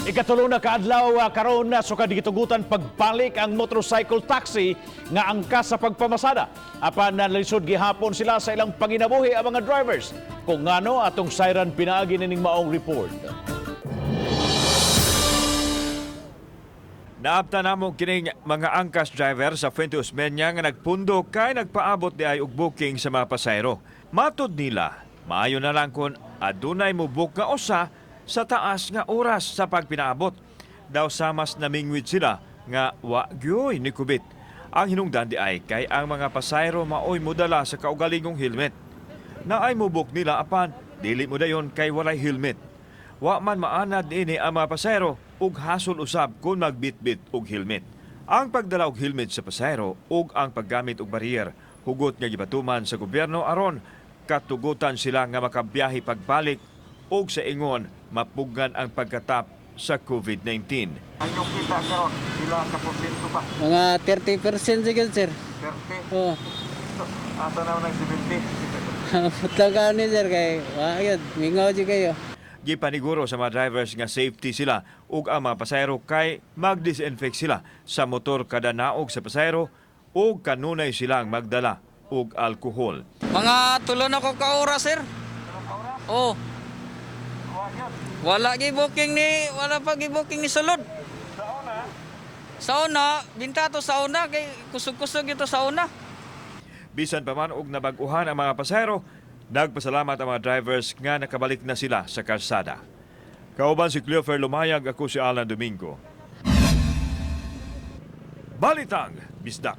Ikatulo na kaadlaw karon na so kadigitugutan pagbalik ang motorcycle taxi nga angkas sa pagpamasada. Apan nalisod gihapon sila sa ilang panginabuhi ang mga drivers. Kung ngano atong siren pinaagi ning maong report. Naabta namo kining mga angkas driver sa Fuente Osmeña nga nagpundo kay nagpaabot di ay og booking sa mga pasayro. Matod nila, maayo na lang kun adunay mo book nga usa sa taas nga oras sa pagpinaabot. Daw samas namingwid sila nga wa gyoy ni kubit. Ang hinungdan di ay kay ang mga pasayro maoy modala sa kaugalingong helmet. Naay mo book nila apan dili mo dayon kay walay helmet. Wa man maanad ini ang mga pasayro ug hasol usab kung magbitbit og helmet. Ang pagdala og helmet sa pasayro ug ang paggamit og barrier hugot nga gibatuman sa gobyerno aron katugutan sila nga makabiyahe pagbalik ug sa ingon mapugan ang pagkatap sa COVID-19. Anyong kita karon sila ka porsyento pa? Mga 30% siguro, sir. 30. Oo. Asa na ng 70. Putlagaan ni sir kay ayun, mingaw di kayo. Gipaniguro sa mga drivers nga safety sila ug ang mga pasahero kay mag-disinfect sila sa motor kada naog sa pasahero ug kanunay silang magdala og alkohol. Mga tulo na ko ka oras, sir. Oh. Wala pa gi-booking ni sulod. Sauna, binta to sauna kay kusog-kusog ito sauna. Bisan pa man og nabag-uhan ang mga pasahero, nagpasalamat ang mga drivers nga nakabalik na sila sa kalsada. Kauban si Cleofer Lumayag, ako si Alan Domingo. Balitang Bisdak.